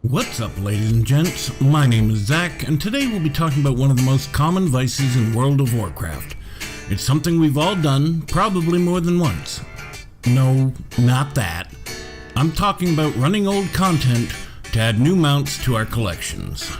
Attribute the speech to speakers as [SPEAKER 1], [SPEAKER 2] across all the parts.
[SPEAKER 1] What's up, ladies and gents? My name is Zach, and today we'll be talking about one of the most common vices in World of Warcraft. It's something we've all done, probably more than once. No, not that. I'm talking about running old content to add new mounts to our collections.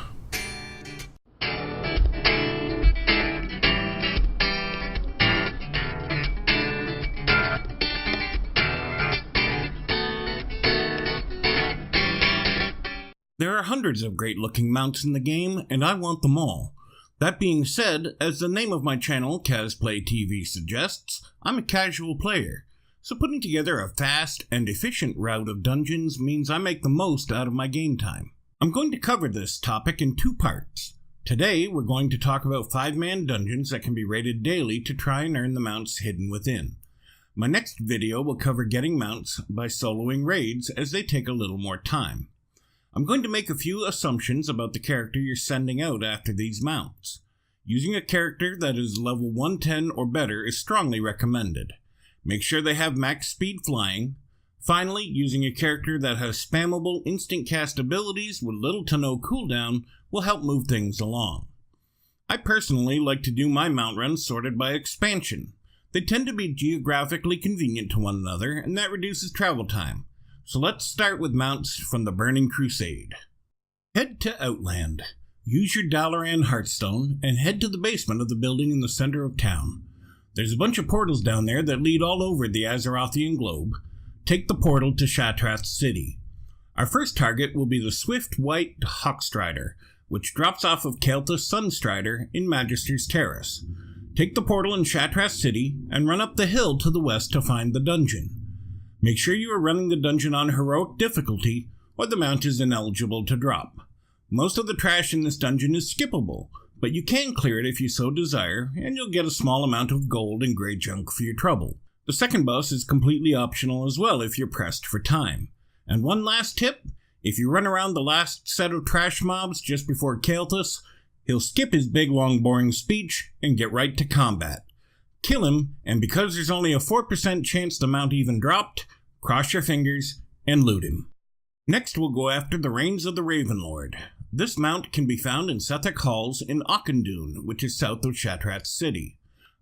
[SPEAKER 1] There are hundreds of great looking mounts in the game, and I want them all. That being said, as the name of my channel, Casplay TV, suggests, I'm a casual player, so putting together a fast and efficient route of dungeons means I make the most out of my game time. I'm going to cover this topic in two parts. Today, we're going to talk about 5-man dungeons that can be raided daily to try and earn the mounts hidden within. My next video will cover getting mounts by soloing raids, as they take a little more time. I'm going to make a few assumptions about the character you're sending out after these mounts. Using a character that is level 110 or better is strongly recommended. Make sure they have max speed flying. Finally, using a character that has spammable instant cast abilities with little to no cooldown will help move things along. I personally like to do my mount runs sorted by expansion. They tend to be geographically convenient to one another, and that reduces travel time. So let's start with mounts from the Burning Crusade. Head to Outland. Use your Dalaran Hearthstone and head to the basement of the building in the center of town. There's a bunch of portals down there that lead all over the Azerothian globe. Take the portal to Shattrath City. Our first target will be the Swift White Hawkstrider, which drops off of Kael'thas Sunstrider in Magister's Terrace. Take the portal in Shattrath City and run up the hill to the west to find the dungeon. Make sure you are running the dungeon on heroic difficulty, or the mount is ineligible to drop. Most of the trash in this dungeon is skippable, but you can clear it if you so desire, and you'll get a small amount of gold and grey junk for your trouble. The second boss is completely optional as well if you're pressed for time. And one last tip, if you run around the last set of trash mobs just before Kael'thas, he'll skip his big long boring speech and get right to combat. Kill him, and because there's only a 4% chance the mount even dropped, cross your fingers and loot him. Next we'll go after the Reigns of the Ravenlord. This mount can be found in Sethek Halls in Auchindoun, which is south of Shattrath City.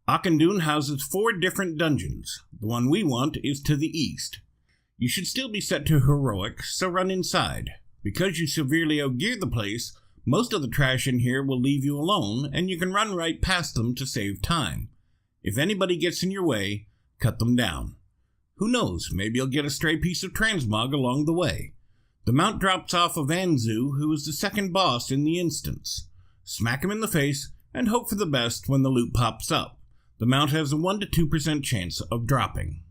[SPEAKER 1] Auchindoun houses 4 different dungeons. The one we want is to the east. You should still be set to heroic, so run inside. Because you severely outgear the place, most of the trash in here will leave you alone, and you can run right past them to save time. If anybody gets in your way, cut them down. Who knows, maybe you'll get a stray piece of transmog along the way. The mount drops off of Anzu, who is the second boss in the instance. Smack him in the face, and hope for the best when the loot pops up. The mount has a 1 to 2% chance of dropping.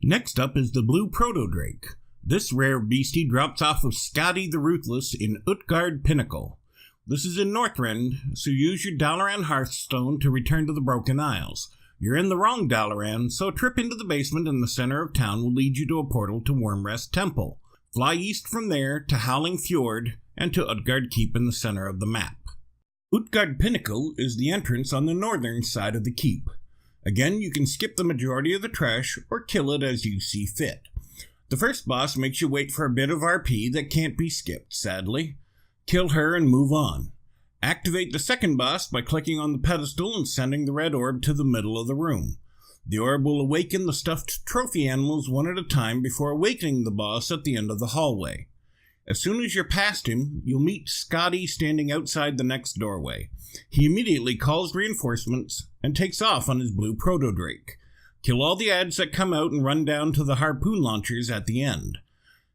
[SPEAKER 1] Next up is the Blue Proto Drake. This rare beastie drops off of Skadi the Ruthless in Utgard Pinnacle. This is in Northrend, so use your Dalaran Hearthstone to return to the Broken Isles. You're in the wrong Dalaran, so a trip into the basement in the center of town will lead you to a portal to Wormrest Temple. Fly east from there to Howling Fjord and to Utgard Keep in the center of the map. Utgard Pinnacle is the entrance on the northern side of the keep. Again, you can skip the majority of the trash or kill it as you see fit. The first boss makes you wait for a bit of RP that can't be skipped, sadly. Kill her and move on. Activate the second boss by clicking on the pedestal and sending the red orb to the middle of the room. The orb will awaken the stuffed trophy animals one at a time before awakening the boss at the end of the hallway. As soon as you're past him, you'll meet Skadi standing outside the next doorway. He immediately calls reinforcements and takes off on his blue proto-drake. Kill all the ads that come out and run down to the harpoon launchers at the end.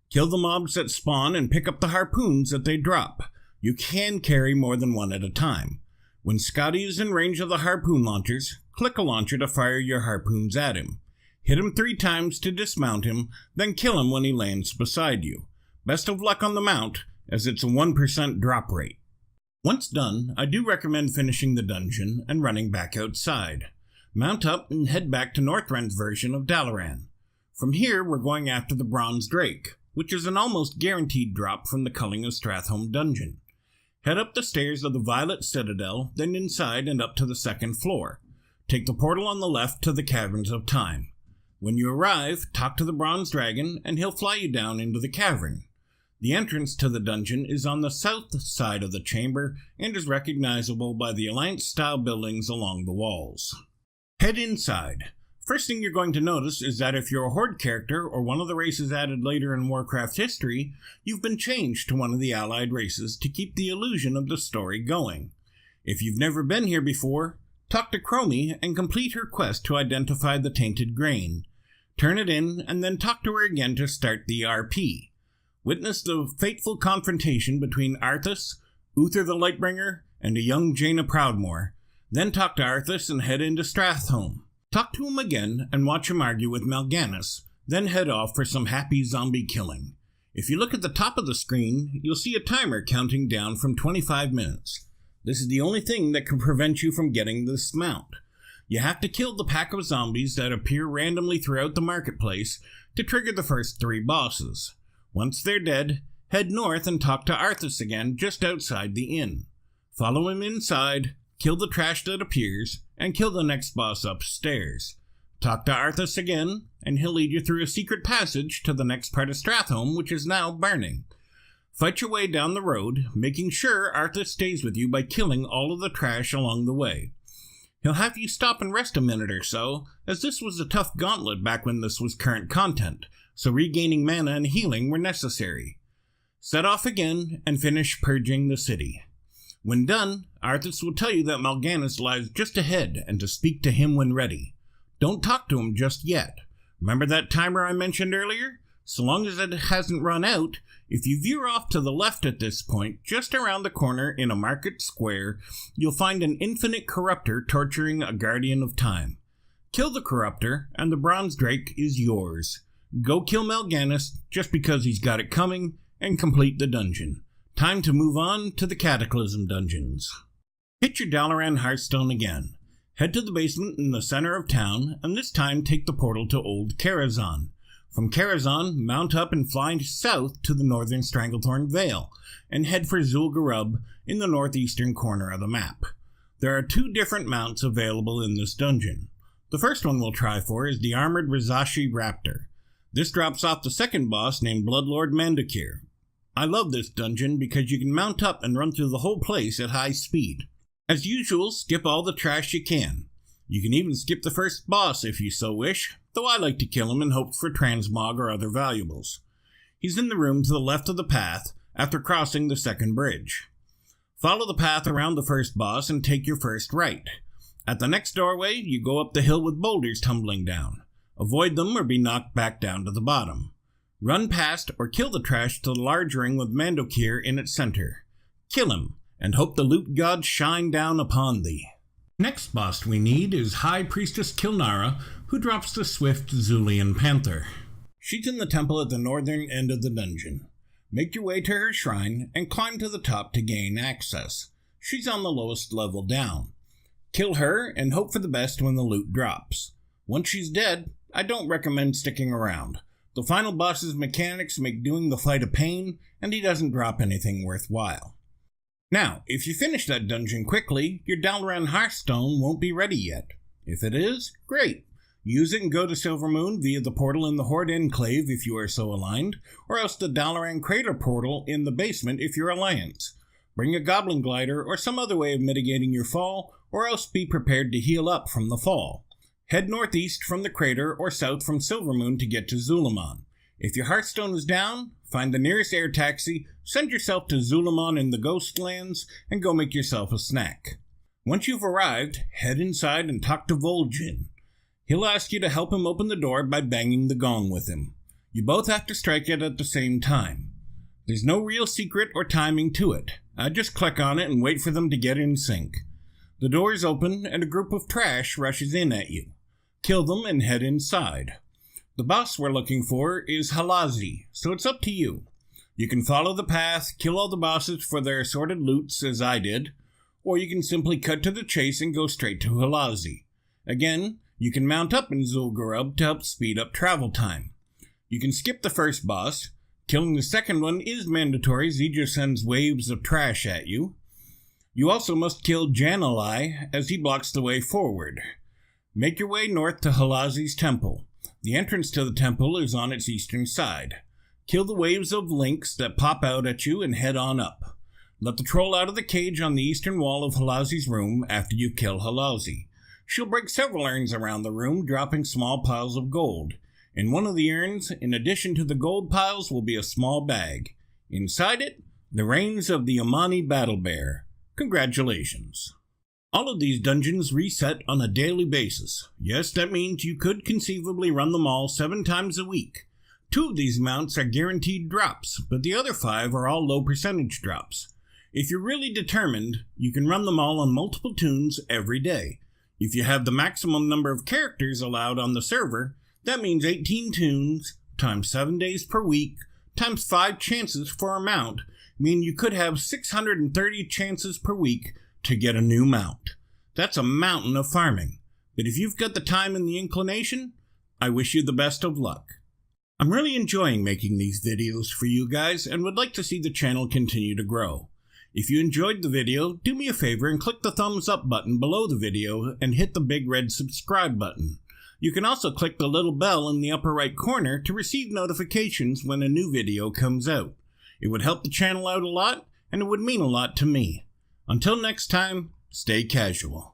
[SPEAKER 1] Kill the mobs that spawn and pick up the harpoons that they drop. You can carry more than one at a time. When Skadi is in range of the harpoon launchers, click a launcher to fire your harpoons at him. Hit him 3 times to dismount him, then kill him when he lands beside you. Best of luck on the mount, as it's a 1% drop rate. Once done, I do recommend finishing the dungeon and running back outside. Mount up and head back to Northrend's version of Dalaran. From here, we're going after the Bronze Drake, which is an almost guaranteed drop from the Culling of Stratholme dungeon. Head up the stairs of the Violet Citadel, then inside and up to the 2nd floor. Take the portal on the left to the Caverns of Time. When you arrive, talk to the Bronze Dragon, and he'll fly you down into the cavern. The entrance to the dungeon is on the south side of the chamber and is recognizable by the Alliance-style buildings along the walls. Head inside. First thing you're going to notice is that if you're a Horde character or one of the races added later in Warcraft history, you've been changed to one of the allied races to keep the illusion of the story going. If you've never been here before, talk to Chromie and complete her quest to identify the tainted grain. Turn it in and then talk to her again to start the RP. Witness the fateful confrontation between Arthas, Uther the Lightbringer, and a young Jaina Proudmoore. Then talk to Arthas and head into Stratholme. Talk to him again and watch him argue with Mal'Ganis, then head off for some happy zombie killing. If you look at the top of the screen, you'll see a timer counting down from 25 minutes. This is the only thing that can prevent you from getting this mount. You have to kill the pack of zombies that appear randomly throughout the marketplace to trigger the first 3 bosses. Once they're dead, head north and talk to Arthas again just outside the inn. Follow him inside, kill the trash that appears, and kill the next boss upstairs. Talk to Arthas again, and he'll lead you through a secret passage to the next part of Stratholme, which is now burning. Fight your way down the road, making sure Arthas stays with you by killing all of the trash along the way. He'll have you stop and rest a minute or so, as this was a tough gauntlet back when this was current content, so regaining mana and healing were necessary. Set off again, and finish purging the city. When done, Arthas will tell you that Mal'Ganis lies just ahead and to speak to him when ready. Don't talk to him just yet. Remember that timer I mentioned earlier? So long as it hasn't run out, if you veer off to the left at this point, just around the corner in a market square, you'll find an infinite corruptor torturing a guardian of time. Kill the corruptor, and the bronze drake is yours. Go kill Mal'Ganis just because he's got it coming, and complete the dungeon. Time to move on to the Cataclysm dungeons. Hit your Dalaran Hearthstone again. Head to the basement in the center of town, and this time take the portal to Old Karazhan. From Karazhan, mount up and fly south to the northern Stranglethorn Vale, and head for Zul'Gurub in the northeastern corner of the map. There are 2 different mounts available in this dungeon. The first one we'll try for is the Armored Rizashi Raptor. This drops off the second boss named Bloodlord Mandakir. I love this dungeon because you can mount up and run through the whole place at high speed. As usual, skip all the trash you can. You can even skip the first boss if you so wish, though I like to kill him in hopes for transmog or other valuables. He's in the room to the left of the path after crossing the second bridge. Follow the path around the first boss and take your first right. At the next doorway, you go up the hill with boulders tumbling down. Avoid them or be knocked back down to the bottom. Run past or kill the trash to the large ring with Mandokir in its center. Kill him, and hope the loot gods shine down upon thee. Next boss we need is High Priestess Kilnara, who drops the swift Zulian Panther. She's in the temple at the northern end of the dungeon. Make your way to her shrine and climb to the top to gain access. She's on the lowest level down. Kill her and hope for the best when the loot drops. Once she's dead, I don't recommend sticking around. The final boss's mechanics make doing the fight a pain, and he doesn't drop anything worthwhile. Now, if you finish that dungeon quickly, your Dalaran Hearthstone won't be ready yet. If it is, great. Use it and go to Silvermoon via the portal in the Horde Enclave if you are so aligned, or else the Dalaran Crater portal in the basement if you're Alliance. Bring a Goblin Glider or some other way of mitigating your fall, or else be prepared to heal up from the fall. Head northeast from the crater or south from Silvermoon to get to Zul'Aman. If your Hearthstone is down, find the nearest air taxi, send yourself to Zul'Aman in the Ghostlands, and go make yourself a snack. Once you've arrived, head inside and talk to Vol'jin. He'll ask you to help him open the door by banging the gong with him. You both have to strike it at the same time. There's no real secret or timing to it. I just click on it and wait for them to get in sync. The doors open and a group of trash rushes in at you. Kill them and head inside. The boss we're looking for is Halazi, so it's up to you. You can follow the path, kill all the bosses for their assorted loots as I did, or you can simply cut to the chase and go straight to Halazi. Again, you can mount up in Zul'Gurub to help speed up travel time. You can skip the first boss. Killing the second one is mandatory as he just sends waves of trash at you. You also must kill Jan'alai as he blocks the way forward. Make your way north to Halazi's temple. The entrance to the temple is on its eastern side. Kill the waves of links that pop out at you and head on up. Let the troll out of the cage on the eastern wall of Halauzi's room after you kill Halauzi. She'll break several urns around the room, dropping small piles of gold. In one of the urns, in addition to the gold piles, will be a small bag. Inside it, the reins of the Amani Battle Bear. Congratulations. All of these dungeons reset on a daily basis. Yes, that means you could conceivably run them all 7 times a week. 2 of these mounts are guaranteed drops, but the other 5 are all low percentage drops. If you're really determined, you can run them all on multiple tunes every day. If you have the maximum number of characters allowed on the server, that means 18 tunes times 7 days per week times 5 chances for a mount, mean you could have 630 chances per week to get a new mount. That's a mountain of farming. But if you've got the time and the inclination, I wish you the best of luck. I'm really enjoying making these videos for you guys and would like to see the channel continue to grow. If you enjoyed the video, do me a favor and click the thumbs up button below the video and hit the big red subscribe button. You can also click the little bell in the upper right corner to receive notifications when a new video comes out. It would help the channel out a lot, and it would mean a lot to me. Until next time, stay casual.